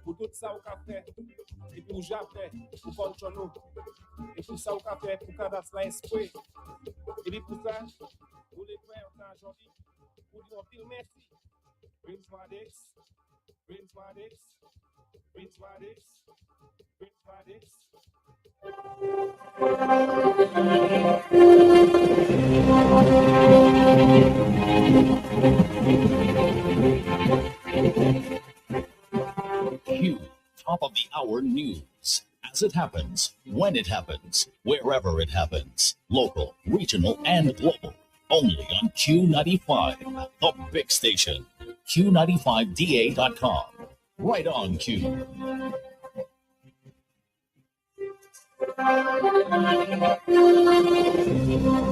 Pour tout ça, on a fait, et puis on a fait, pour contrôler nous. Et tout ça, on a fait pour cadastre l'esprit. Et puis pour ça, vous les frères, on a aujourd'hui, pour dire un pile merci. Prince Madix, Prince Madix, Prince Madix, Prince Madix. Q, top of the hour news. As it happens, when it happens, wherever it happens. Local, regional, and global. Only on Q95, the big station. Q95DA.com. Right on, Q.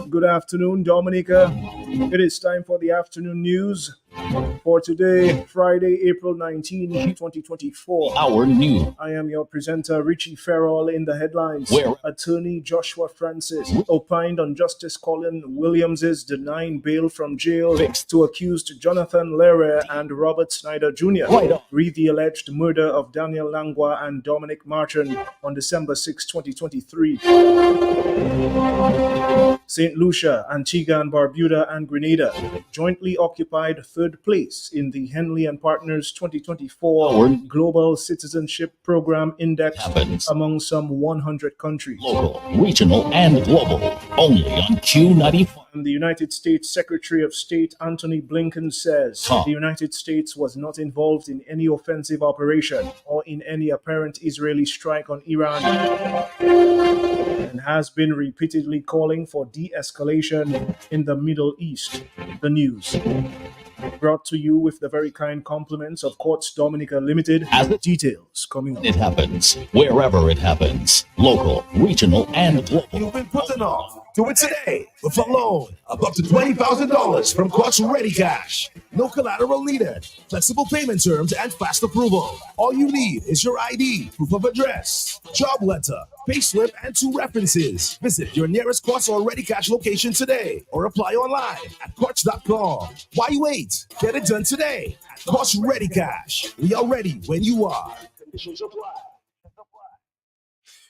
Good afternoon, Dominica. It is time for the afternoon news for today, Friday, April 19, 2024. Our news. I am your presenter, Richie Farrell. In the headlines, Attorney Joshua Francis opined on Justice Colin Williams' denying bail from jail to accused Jonathan Lehrer and Robert Snyder Jr. Read the alleged murder of Daniel Langwa and Dominic Marchand on December 6, 2023. St. Lucia, Antigua and Barbuda, and Grenada jointly occupied third place in the Henley and Partners 2024 Global Citizenship Program Index among some 100 countries. Local, regional, and global. Only on Q95. And the United States Secretary of State Antony Blinken says the United States was not involved in any offensive operation or in any apparent Israeli strike on Iran, and has been repeatedly calling for de-escalation in the Middle East. The news brought to you with the very kind compliments of Courts Dominica Limited. As the details coming up. It happens wherever it happens. Local, regional, and global. You've been putting off. Do it today with a loan of up to $20,000 from Courts Ready Cash. No collateral needed. Flexible payment terms and fast approval. All you need is your ID, proof of address, job letter, payslip, and 2 references. Visit your nearest Courts Ready Cash location today or apply online at Courts.com. Why wait? Get it done today at Courts Ready Cash. We are ready when you are. Conditions apply.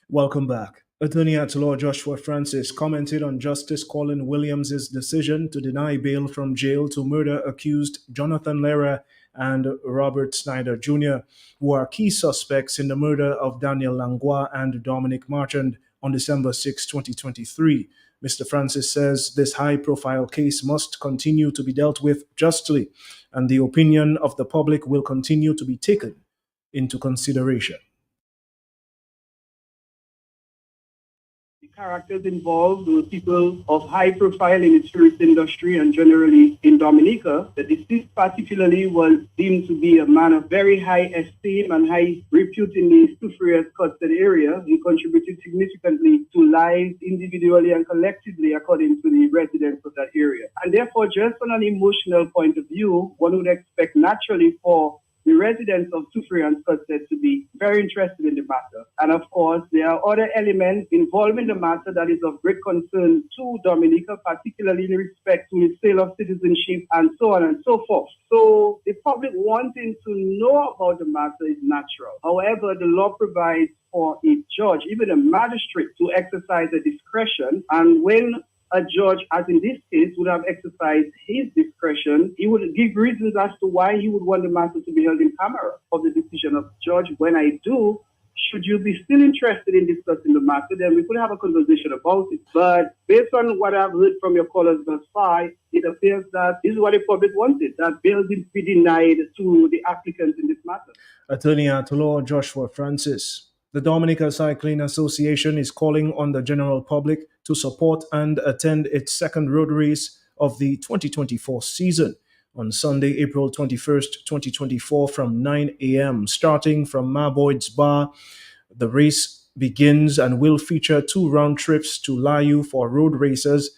Welcome back. Attorney at Law Joshua Francis commented on Justice Colin Williams' decision to deny bail from jail to murder accused Jonathan Lehrer and Robert Snyder Jr., who are key suspects in the murder of Daniel Langwa and Dominic Marchand on December 6, 2023. Mr. Francis says this high-profile case must continue to be dealt with justly, and the opinion of the public will continue to be taken into consideration. Characters involved were people of high profile in the tourist industry and generally in Dominica. The deceased particularly was deemed to be a man of very high esteem and high repute in the Soufriere-Scottsdale area. He contributed significantly to lives individually and collectively according to the residents of that area. And therefore, just on an emotional point of view, one would expect naturally for the residents of Soufriere and Scottsdale to be very interested in the matter. And of course, there are other elements involving the matter that is of great concern to Dominica, particularly in respect to the sale of citizenship and so on and so forth. So the public wanting to know about the matter is natural. However, the law provides for a judge, even a magistrate, to exercise a discretion. And when a judge, as in this case, would have exercised his discretion, he would give reasons as to why he would want the matter to be held in camera of the decision of the judge. When I do, should you be still interested in discussing the matter, then we could have a conversation about it. But based on what I've heard from your callers thus far, it appears that this is what the public wanted, that bail be denied to the applicants in this matter. Attorney at Law Joshua Francis. The Dominica Cycling Association is calling on the general public to support and attend its second road race of the 2024 season on Sunday, April 21st, 2024 from 9 a.m. Starting from Marboyd's Bar, the race begins and will feature 2 round trips to Layu for road racers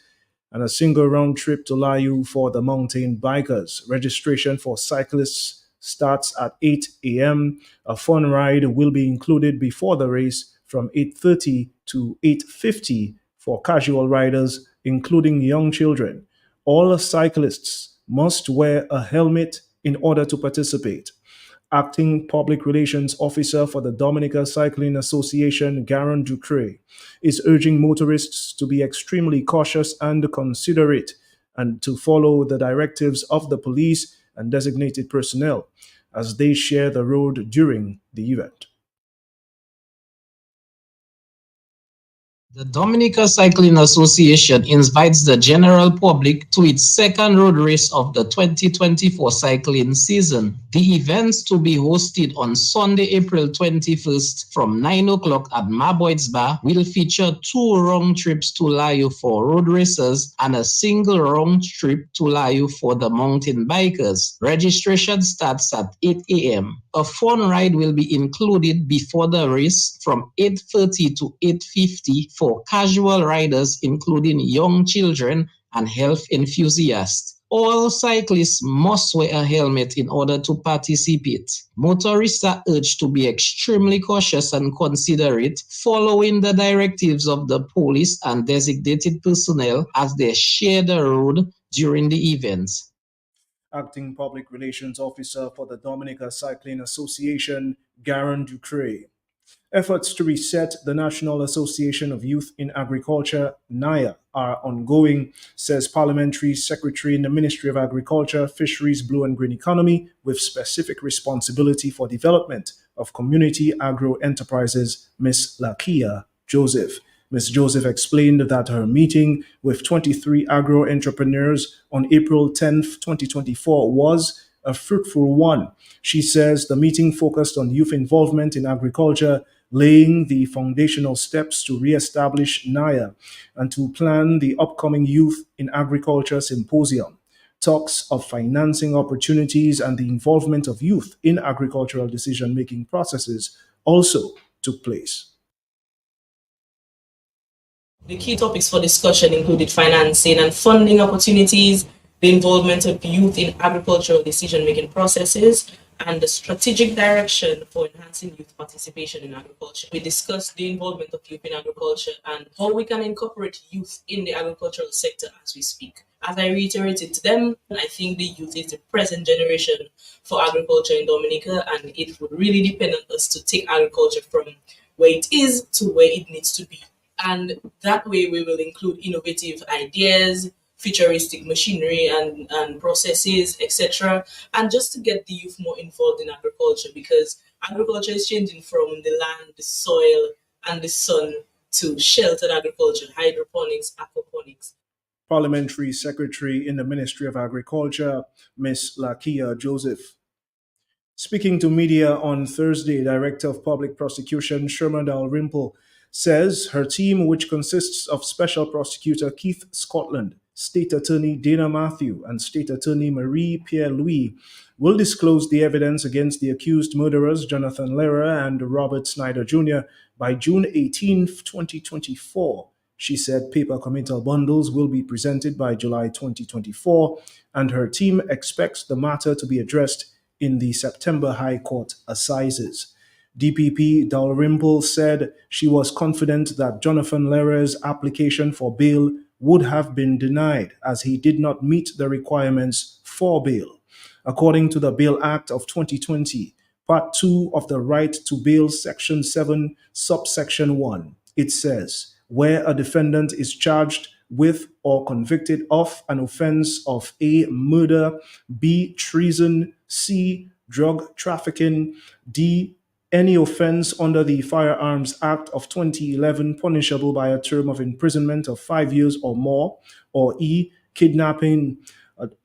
and a single round trip to Layu for the mountain bikers. Registration for cyclists starts at 8 a.m. A fun ride will be included before the race from 8:30 to 8:50 for casual riders, including young children. All cyclists must wear a helmet in order to participate. Acting Public Relations Officer for the Dominica Cycling Association, Garon Ducre, is urging motorists to be extremely cautious and considerate and to follow the directives of the police and designated personnel as they share the road during the event. The Dominica Cycling Association invites the general public to its second road race of the 2024 cycling season. The events to be hosted on Sunday, April 21st from 9 o'clock at Maboy's Bar will feature 2 round trips to Layo for road racers and a single round trip to Layo for the mountain bikers. Registration starts at 8 a.m. A fun ride will be included before the race from 8:30 to 8:50 for casual riders, including young children and health enthusiasts. All cyclists must wear a helmet in order to participate. Motorists are urged to be extremely cautious and considerate, following the directives of the police and designated personnel as they share the road during the events. Acting Public Relations Officer for the Dominica Cycling Association, Garon Ducre. Efforts to reset the National Association of Youth in Agriculture, NAYA, are ongoing, says Parliamentary Secretary in the Ministry of Agriculture, Fisheries, Blue and Green Economy, with specific responsibility for development of community agro enterprises, Ms. Lakia Joseph. Ms. Joseph explained that her meeting with 23 agro entrepreneurs on April 10, 2024 was a fruitful one. She says the meeting focused on youth involvement in agriculture, laying the foundational steps to re-establish NAYA and to plan the upcoming Youth in Agriculture Symposium. Talks of financing opportunities and the involvement of youth in agricultural decision-making processes also took place. The key topics for discussion included financing and funding opportunities, the involvement of youth in agricultural decision-making processes, and the strategic direction for enhancing youth participation in agriculture. We discussed the involvement of youth in agriculture and how we can incorporate youth in the agricultural sector as we speak. As I reiterated to them, I think the youth is the present generation for agriculture in Dominica, and it would really depend on us to take agriculture from where it is to where it needs to be. And that way we will include innovative ideas, futuristic machinery and processes, etc. And just to get the youth more involved in agriculture, because agriculture is changing from the land, the soil, and the sun to sheltered agriculture, hydroponics, aquaponics. Parliamentary Secretary in the Ministry of Agriculture, Ms. Lakia Joseph. Speaking to media on Thursday, Director of Public Prosecution Sherman Dalrymple says her team, which consists of Special Prosecutor Keith Scotland, State Attorney Dana Matthew, and State Attorney Marie Pierre-Louis, will disclose the evidence against the accused murderers Jonathan Lehrer and Robert Snyder Jr. by June 18, 2024. She said paper committal bundles will be presented by July 2024, and her team expects the matter to be addressed in the September High Court Assizes. DPP Dalrymple said she was confident that Jonathan Lehrer's application for bail would have been denied as he did not meet the requirements for bail. According to the Bail Act of 2020, Part 2 of the Right to Bail, Section 7, Subsection 1, it says, where a defendant is charged with or convicted of an offense of A, murder, B, treason, C, drug trafficking, D, any offense under the Firearms Act of 2011 punishable by a term of imprisonment of 5 years or more, or E, kidnapping,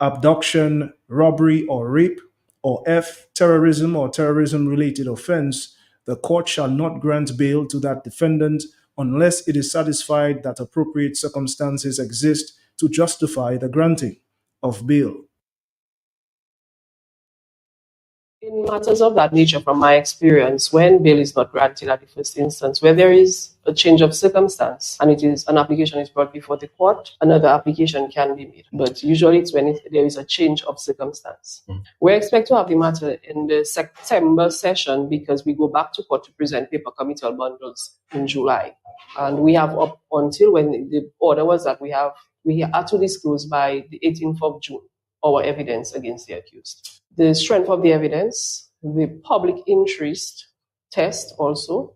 abduction, robbery, or rape, or F, terrorism or terrorism-related offense, the court shall not grant bail to that defendant unless it is satisfied that appropriate circumstances exist to justify the granting of bail. In matters of that nature, from my experience, when bail is not granted at the first instance, where there is a change of circumstance and an application is brought before the court, another application can be made. But usually it's when there is a change of circumstance. We expect to have the matter in the September session because we go back to court to present paper committal bundles in July. And we have up until when the order was that we had to disclose by the 18th of June our evidence against the accused. the strength of the evidence, the public interest test also,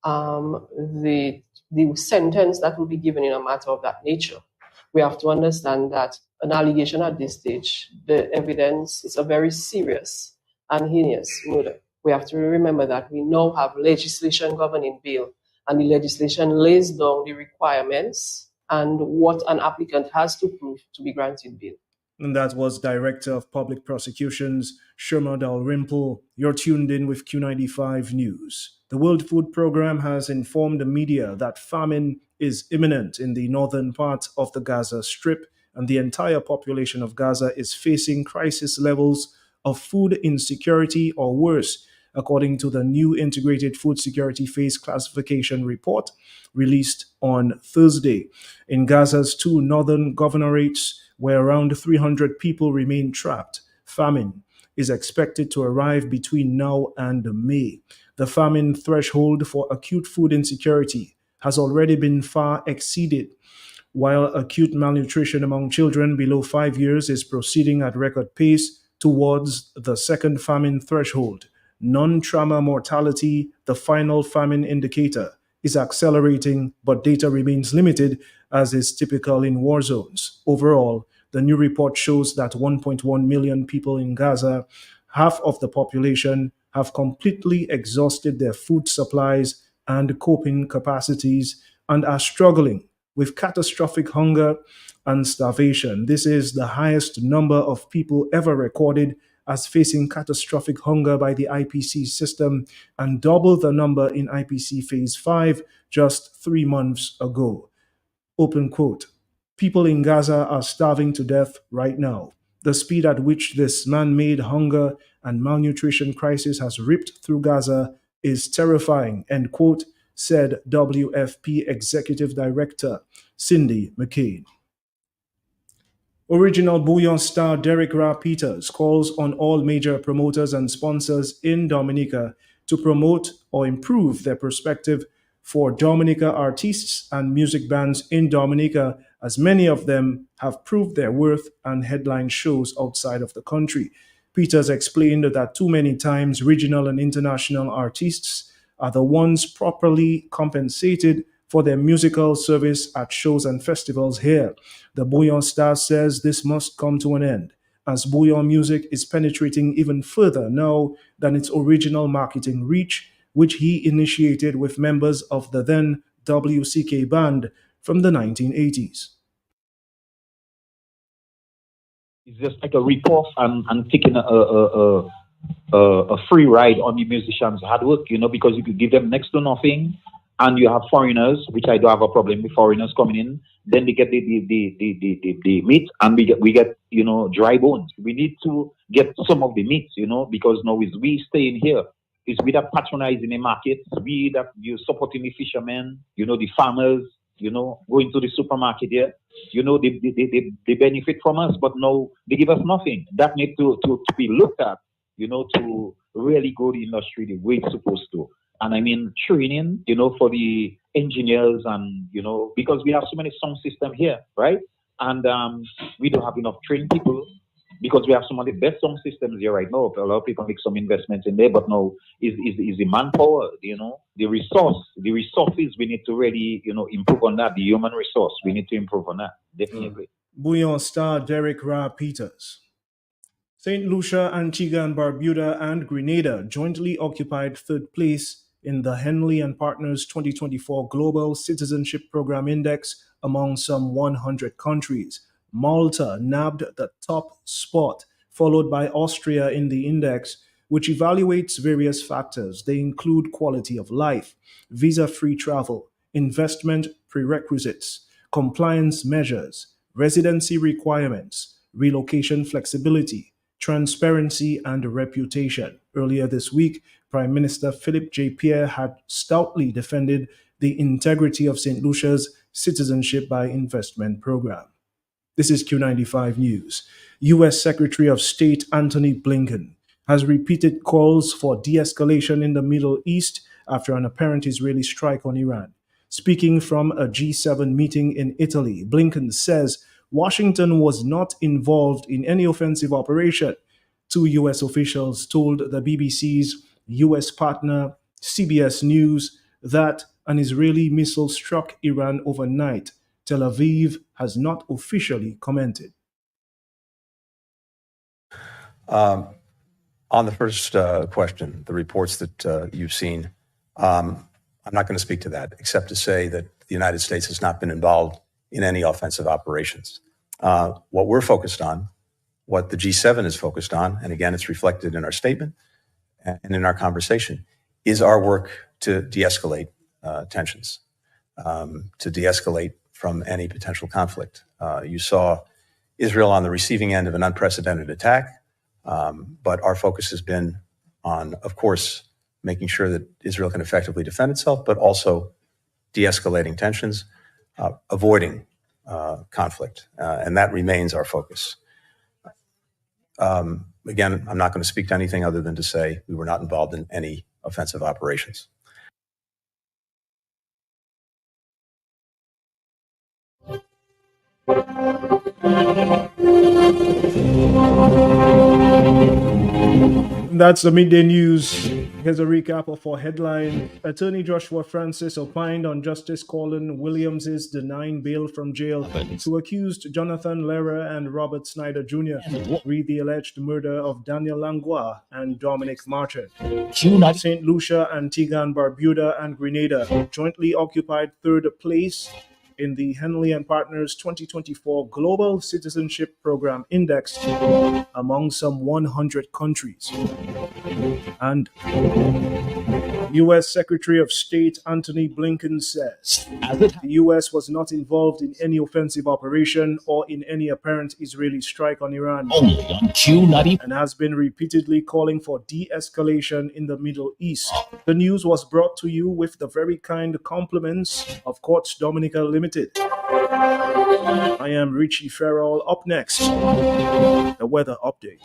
the sentence that will be given in a matter of that nature. We have to understand that an allegation at this stage, the evidence is a very serious and heinous murder. We have to remember that we now have legislation governing bail, and the legislation lays down the requirements and what an applicant has to prove to be granted bail. And that was Director of Public Prosecutions, Sherma Dalrymple. You're tuned in with Q95 News. The World Food Programme has informed the media that famine is imminent in the northern part of the Gaza Strip, and the entire population of Gaza is facing crisis levels of food insecurity or worse, according to the new Integrated Food Security Phase Classification Report released on Thursday. In Gaza's two northern governorates, where around 300 people remain trapped, famine is expected to arrive between now and May. The famine threshold for acute food insecurity has already been far exceeded, while acute malnutrition among children below 5 years is proceeding at record pace towards the second famine threshold. Non-trauma mortality, the final famine indicator, is accelerating, but data remains limited, as is typical in war zones. Overall, the new report shows that 1.1 million people in Gaza, half of the population, have completely exhausted their food supplies and coping capacities and are struggling with catastrophic hunger and starvation. This is the highest number of people ever recorded as facing catastrophic hunger by the IPC system, and double the number in IPC Phase 5 just 3 months ago. Open quote. People in Gaza are starving to death right now. The speed at which this man-made hunger and malnutrition crisis has ripped through Gaza is terrifying, end quote, said WFP Executive Director Cindy McCain. Original Bouillon star Derek Ra Peters calls on all major promoters and sponsors in Dominica to promote or improve their perspective for Dominica artists and music bands in Dominica, as many of them have proved their worth and headline shows outside of the country. Peters explained that too many times regional and international artists are the ones properly compensated for their musical service at shows and festivals here. The Bouillon star says this must come to an end, as Bouillon music is penetrating even further now than its original marketing reach, which he initiated with members of the then WCK band from the 1980s. It's just like a rip-off and taking a free ride on the musicians' hard work, because you could give them next to nothing, and you have foreigners, which I don't have a problem with foreigners coming in. Then they get the meat, and we get dry bones. We need to get some of the meat, because now is we staying here. It's we that patronizing the market, we that you supporting the fishermen, the farmers, going to the supermarket here. They benefit from us, but no, they give us nothing. That needs to be looked at, to really grow the industry the way it's supposed to. And I mean training, for the engineers and, because we have so many sound systems here, right? And we don't have enough trained people, because we have some of the best sound systems here right now. A lot of people make some investments in there, but no, is the manpower, the resources, we need to really, improve on that. The human resource, we need to improve on that, definitely. Bouillon star Derek Ra Peters. St. Lucia, Antigua and Barbuda, and Grenada jointly occupied third place in the Henley and Partners 2024 Global Citizenship Program Index among some 100 countries. Malta nabbed the top spot, followed by Austria in the index, which evaluates various factors. They include quality of life, visa-free travel, investment prerequisites, compliance measures, residency requirements, relocation flexibility, transparency, and reputation. Earlier this week, Prime Minister Philippe J. Pierre had stoutly defended the integrity of St. Lucia's Citizenship by Investment program. This is Q95 News. U.S. Secretary of State Antony Blinken has repeated calls for de-escalation in the Middle East after an apparent Israeli strike on Iran. Speaking from a G7 meeting in Italy, Blinken says Washington was not involved in any offensive operation Two U.S. officials told the BBC's U.S. partner CBS News that an Israeli missile struck Iran overnight. Tel Aviv has not officially commented. On the first question, the reports that you've seen, I'm not going to speak to that, except to say that the United States has not been involved in any offensive operations. What we're focused on, what the G7 is focused on, and again, it's reflected in our statement and in our conversation, is our work to de-escalate tensions, to de-escalate from any potential conflict. You saw Israel on the receiving end of an unprecedented attack, but our focus has been on, of course, making sure that Israel can effectively defend itself, but also de-escalating tensions, avoiding conflict, and that remains our focus. Again, I'm not going to speak to anything other than to say we were not involved in any offensive operations. That's the midday news. Here's a recap of our headline. Attorney Joshua Francis opined on Justice Colin Williams' denying bail from jail to accused Jonathan Lehrer and Robert Snyder Jr. Read the alleged murder of Daniel Langlois and Dominic Marchand. St. Lucia, Antigua and Barbuda and Grenada jointly occupied third place in the Henley and Partners 2024 Global Citizenship Program Index among some 100 countries. And U.S. Secretary of State Antony Blinken says the U.S. was not involved in any offensive operation or in any apparent Israeli strike on Iran, Only on Q90 and has been repeatedly calling for de-escalation in the Middle East. The news was brought to you with the very kind compliments of Quartz Dominica Limited. I am Richie Farrell. Up next, the weather update.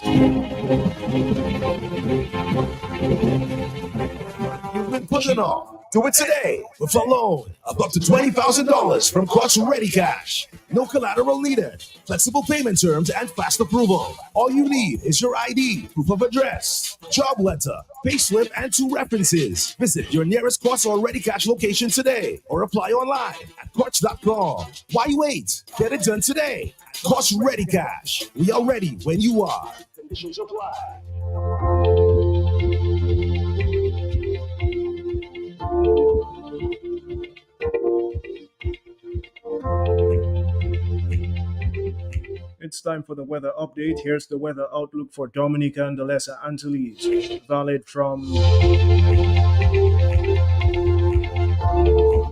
You've been putting off. Do it today with a loan of up to $20,000 from Quartz Ready Cash. No collateral needed. Flexible payment terms and fast approval. All you need is your ID, proof of address, job letter, payslip, and 2 references. Visit your nearest Quartz or Ready Cash location today or apply online at Quartz.com. Why wait? Get it done today. Quartz Ready Cash. We are ready when you are. Conditions apply. It's time for the weather update. Here's the weather outlook for Dominica and the Lesser Antilles. Valid from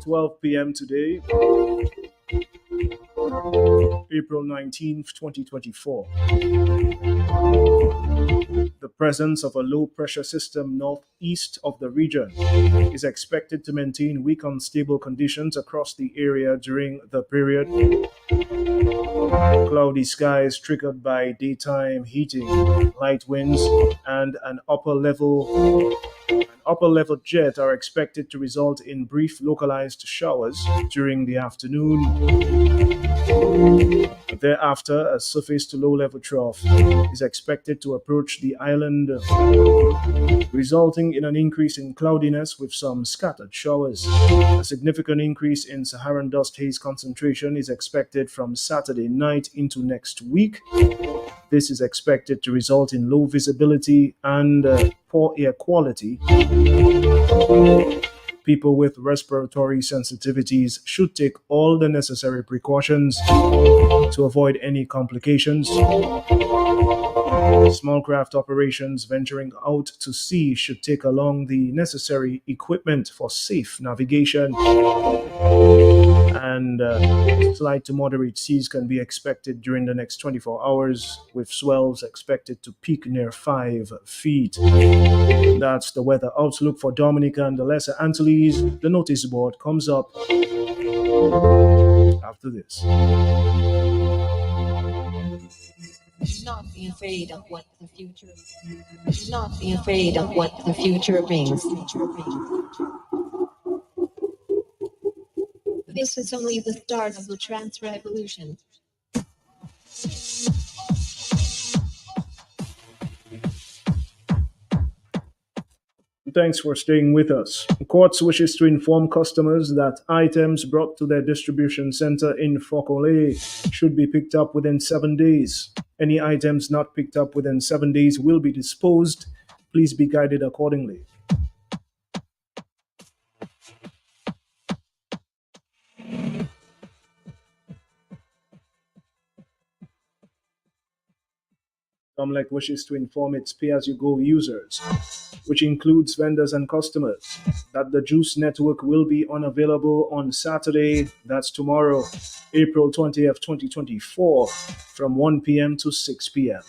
12 p.m. today, April 19th, 2024. The presence of a low-pressure system northeast of the region is expected to maintain weak unstable conditions across the area during the period. Cloudy skies triggered by daytime heating, light winds, and an upper level jet are expected to result in brief localized showers during the afternoon. Thereafter, a surface to low-level trough is expected to approach the island, resulting in an increase in cloudiness with some scattered showers. A significant increase in Saharan dust haze concentration is expected from Saturday night into next week. This is expected to result in low visibility and poor air quality. People with respiratory sensitivities should take all the necessary precautions to avoid any complications. Small craft operations venturing out to sea should take along the necessary equipment for safe navigation. And slight to moderate seas can be expected during the next 24 hours, with swells expected to peak near 5 feet. That's the weather outlook for Dominica and the Lesser Antilles. The notice board comes up after this. Do not be afraid of what the future. Do not be afraid of what the future brings. This is only the start of the trans revolution. Thanks for staying with us. Quartz wishes to inform customers that items brought to their distribution center in Fokole should be picked up within 7 days. Any items not picked up within 7 days will be disposed. Please be guided accordingly. Domlec wishes to inform its pay-as-you-go users, which includes vendors and customers, that the Juice Network will be unavailable on Saturday, that's tomorrow, April 20th, 2024, from 1 p.m. to 6 p.m.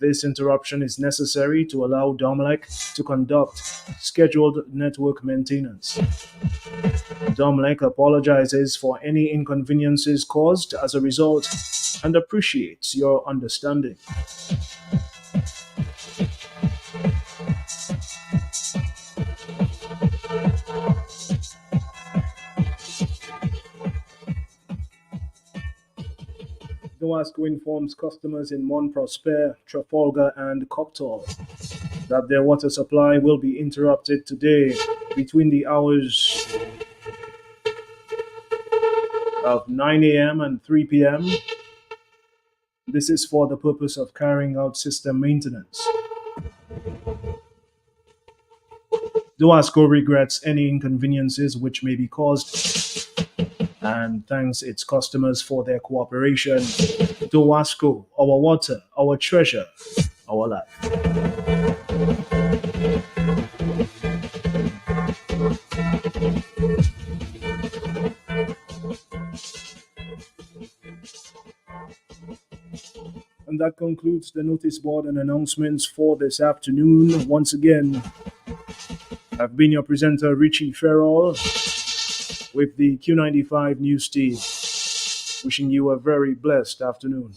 This interruption is necessary to allow Domlec to conduct scheduled network maintenance. Domlec apologizes for any inconveniences caused as a result and appreciates your understanding. Noasco informs customers in Mont Prosper, Trafalgar, and Copthall that their water supply will be interrupted today between the hours of 9 a.m. and 3 p.m. This is for the purpose of carrying out system maintenance. Noasco regrets any inconveniences which may be caused and thanks its customers for their cooperation. Noasco, our water, our treasure, our life. And that concludes the notice board and announcements for this afternoon. Once again, I've been your presenter, Richie Farrell, with the Q95 News team, wishing you a very blessed afternoon.